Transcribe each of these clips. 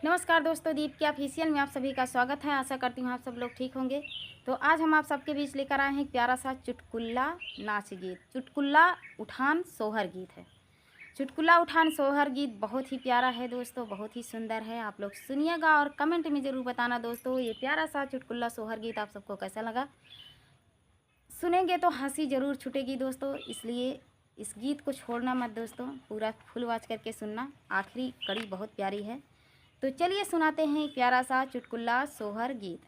नमस्कार दोस्तों, दीप के ऑफिशियल में आप सभी का स्वागत है। आशा करती हूँ आप सब लोग ठीक होंगे। तो आज हम आप सबके बीच लेकर आए हैं एक प्यारा सा चुटकुला नाच गीत। चुटकुला उठान सोहर गीत है। चुटकुला उठान सोहर गीत बहुत ही प्यारा है दोस्तों, बहुत ही सुंदर है। आप लोग सुनिएगा और कमेंट में ज़रूर बताना दोस्तों, ये प्यारा सा चुटकुला सोहर गीत आप सबको कैसा लगा। सुनेंगे तो हंसी ज़रूर छूटेगी दोस्तों, इसलिए इस गीत को छोड़ना मत दोस्तों, पूरा फुल वॉच करके सुनना। आखिरी कड़ी बहुत प्यारी है। तो चलिए सुनाते हैं एक प्यारा सा चुटकुला सोहर गीत।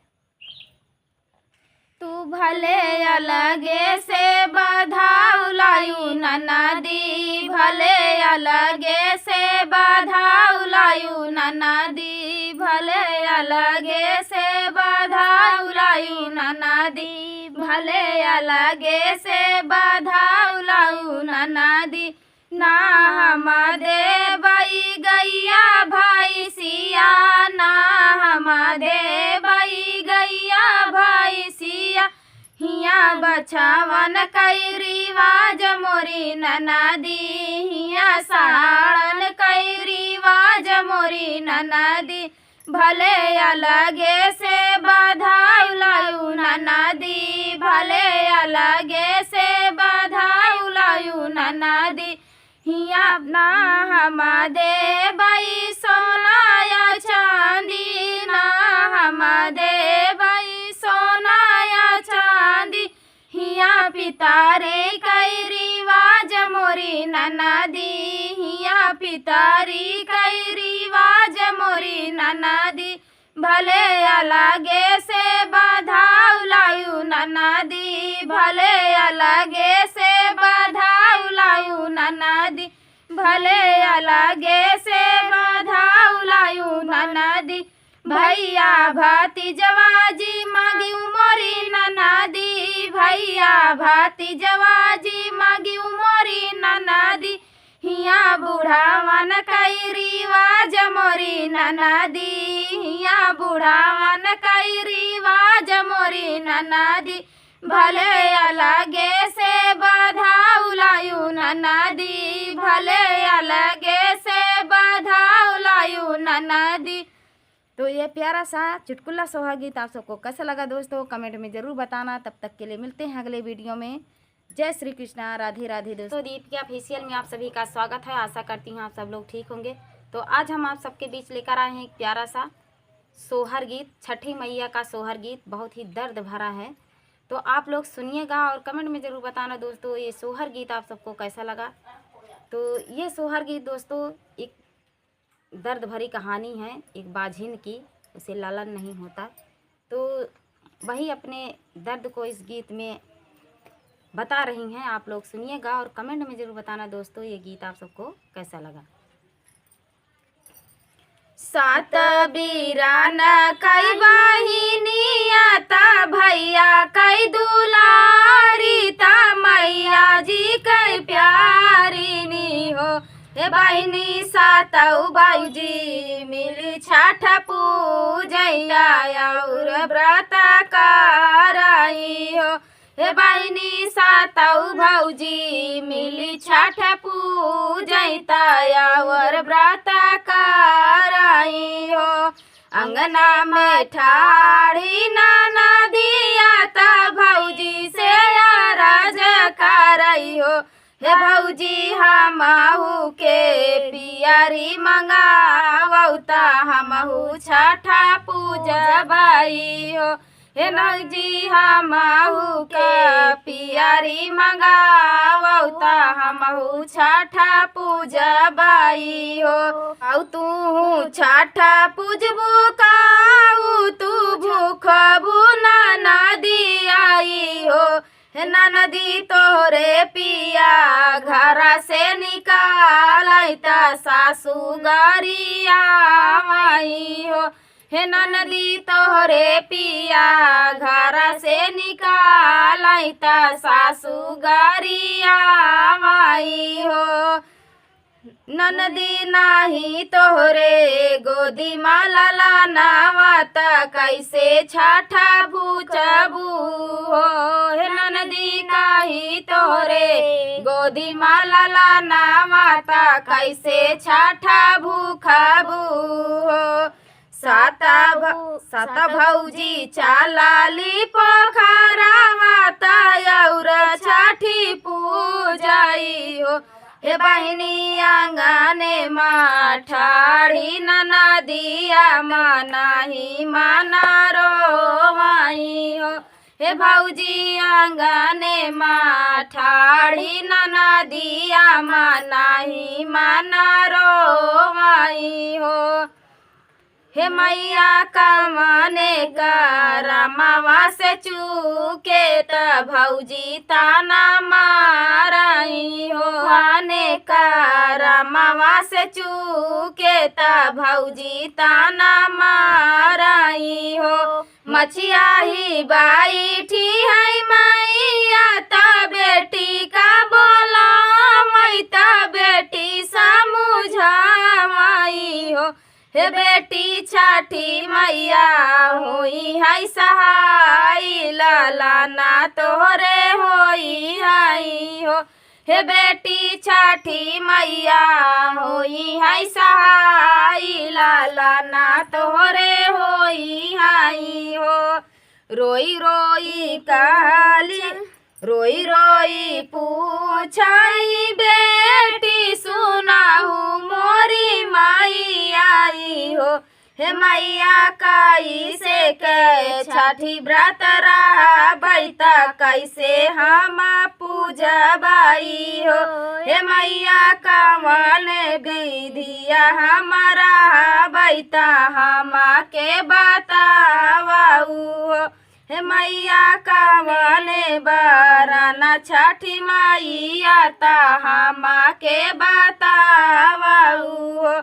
तू भले अलगे से बधाऊ लायू ननदी, भले अलगे से बधाऊ लायू ननदी, भले अलगे से बधाऊ लायू ननदी, भले अलगे से बधाऊ लायू ननदी। ना हम देवई गैया भाई सिया, ना हम देवई गैया भाई सिया, हिया बछावन कई रिवाज मोरी ननदी, हिया साड़न कई रिवाज मोरी ननदी, भले अलगे से बधाऊ लायू ननदी, भले अलगे से बधाऊ लायू ननदी, हिया ना हम देवई सोना या चांदी, ना हम देवई सोना या चांदी, हिया पितारे कई रिवाज मोरी ननदी, हिया पितारी कई रिवाज मोरी ननदी, भले अलगे से बधाऊ लायू ननदी, भले अलगे से बधाऊ लायू ननदी, भले अलगे से बधाऊ लायू ननदी, भैया भतीजवाजी मांगी मोरी ननदी, भैया भतीजवाजी मांगी मोरी ननदी, हिया बुढ़ावन कई रिवाज मोरी ननदी, हिया बुढ़ावन कई रिवाज मोरी ननदी, भले अलगे से बधाऊ लायू ननदी, भले अलगे से बधाऊ लायू ननदी। तो ये प्यारा सा चुटकुला सोहर गीत आप सबको कैसा लगा दोस्तों, कमेंट में ज़रूर बताना। तब तक के लिए मिलते हैं अगले वीडियो में। जय श्री कृष्णा, राधे राधे दोस्तों। दीप के ऑफिशियल में आप सभी का स्वागत है। आशा करती हूँ आप सब लोग ठीक होंगे। तो आज हम आप सबके बीच लेकर आए हैं एक प्यारा सा सोहर गीत, छठी मैया का सोहर गीत, बहुत ही दर्द भरा है। तो आप लोग सुनिएगा और कमेंट में ज़रूर बताना दोस्तों, ये सोहर गीत आप सबको कैसा लगा। तो ये सोहर गीत दोस्तों एक दर्द भरी कहानी है, एक बाझिन की, उसे लालन नहीं होता, तो वही अपने दर्द को इस गीत में बता रही हैं। आप लोग सुनिएगा और कमेंट में ज़रूर बताना दोस्तों, ये गीत आप सबको कैसा लगा। सात बीरान कई बहिनी आता, भैया कई दुलारी, ता मैया जी कई प्यारी नी हो, हे बहिनी सातऊ बाऊजी मिली छठ पूजैया और व्रत कराई हो, हे बहिनी सातऊ भौजी मिली छठ पूजैता और व्रत कराई हो, अंगना में ठाड़ी नाना दिया ता भौजी से राज कराई हो, हे भौजी हमहू के पियरी मंगावता, हमहू छठा पूजबाई हो, हे नौजी हमहू के पियरी मंगावता, हमहू छठा पूजबाई हो, औ तू छठा पूजबू काऊ तू भूखबू नदी आई हो, ननदी तोरे पिया घर से निकालता सासू गरिया माई हो, हे ननदी तोरे पिया घर से निकालता सासू गरिया माई हो, ननदी नाही तोहरे गोदी माला नावत, कैसे छठा पूजबू हो, हे ननदी काही तोहरे गोदी माला नावत, कैसे छठा भूखबू हो। सात भौजी चालाली पोखरावा तौर छठी पूजाई हो। हे बहिनी आंगने ठाड़ी नदिया मनाही मना रोवाई हो। हे भौजी आंगने ठाड़ी नदिया मनाही मना रोवाई हो। हे मैया कमने करमवा से चूके त भौजी ताना माराई हो। आने करमवा से चूके त भौजी ताना माराई हो। मछिया ही बैठी है मैया त बेटी का बोला मई त बेटी समझाई हो। हे बेटी छठी मैया होई है सहाय ललाना तोरे होई है हो। हे बेटी छठी मैया होई है सहाय ललाना तोरे होई है हो। रोई रोई कहली रोई रोई पूछाई बेटी सुनाहू मोरी माई आई हो। हे मैया कैसे के छठी व्रत रहबै त कैसे हम पूजबाई हो। हे मैया कवन विधिया हमारा रहबै त हम के बतावाऊ हो। हे मैया कवने बरना छठी मैया त हम के बतावाऊ हो।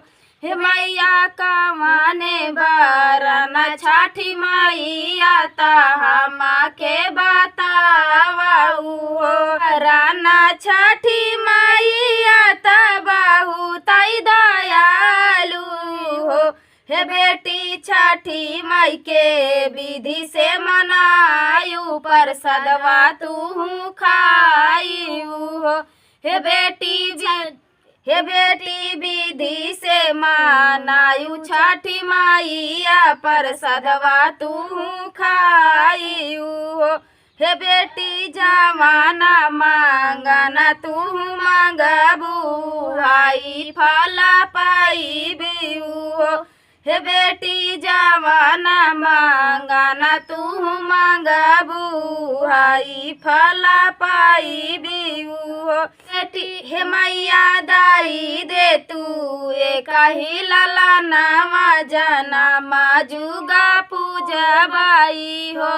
हे मैया कवने बरना छठी मैया त हम के बतावाऊ हो। राना छठी मैया त बहुत दयालु हो। हे बेटी छठी माई के विधि से मनायू प्रसादवा तू खायू हो। हे बेटी विधि से मनायू छठी मैया प्रसादवा तू खायू हो। हे बेटी जवाना मांगना तू मांगबू भाई फल पाईबू हो। हे बेटी जवाना मांगना तू मांगबू भाई फल पाईबू हो। बेटी हे मैया दाई दे तू एक ही ललनावा जनमा जुगा पूजबाई हो।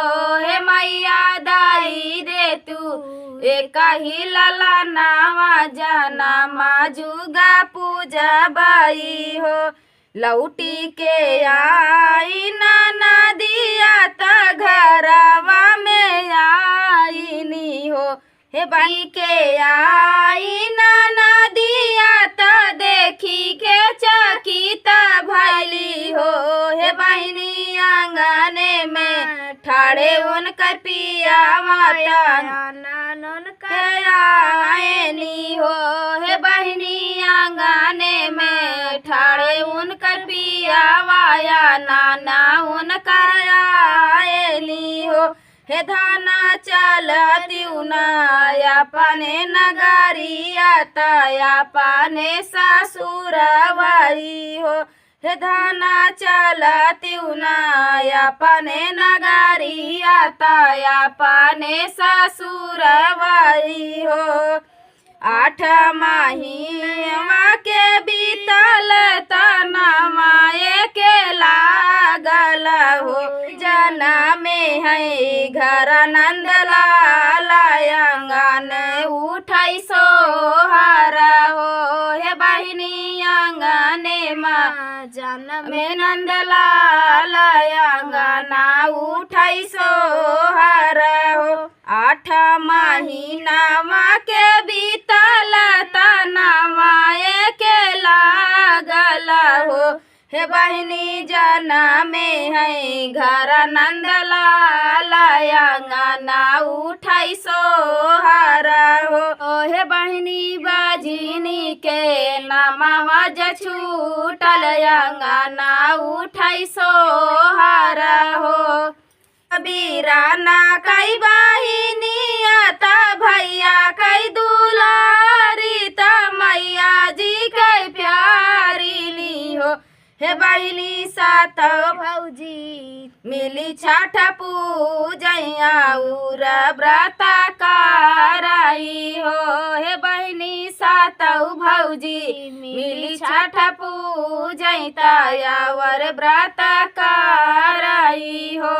हे मैया दाई दे तू एक ही ललनावा जनमा जुगा पूजबाई हो। लौटी के आई नदिया त घरवा में आईनी हो। हे बाई के आई नदिया त देखी के चकित भैली हो। हे बहिनी आंगने में ठाड़े उनकर पिया माता आएनी हो। हे बहिनी आंगने में ठाड़े उनकर पिया वाया नाना उनकर आएनी हो। हे धाना चलती उनाया पाने नगरिया तया पाने ससुरवाई हो। हे धाना चलती उनाया पाने नगरिया तया पाने ससुरवाई हो। 8 महीना के बीतल तनमा के लागल हो। जनमे है घर नंदलाल आंगन उठाई सोहर हो। हे बहिनी आंगने माँ जनमे नंदलाल आंगन उठाई सोहर हो। 8 महीना के बीतल तनमा के लागल हो। हे बहिनी जना में है घर नंदलाल अंगना उठाई सोहारा हो। हे बहिनी बाजिनी के नमवा ज छूटल अंगना उठाई सोहारा हो। बीराना कई बहिनिया ता भैया कई दुलारी ता मैया जी कई प्यारी ली हो। हे बहिनी सात भौजी मिली छठ पूजैया उर व्रत कराई हो। हे बहिनी सात भौजी मिली छठ पूजैता और व्रत कराई हो।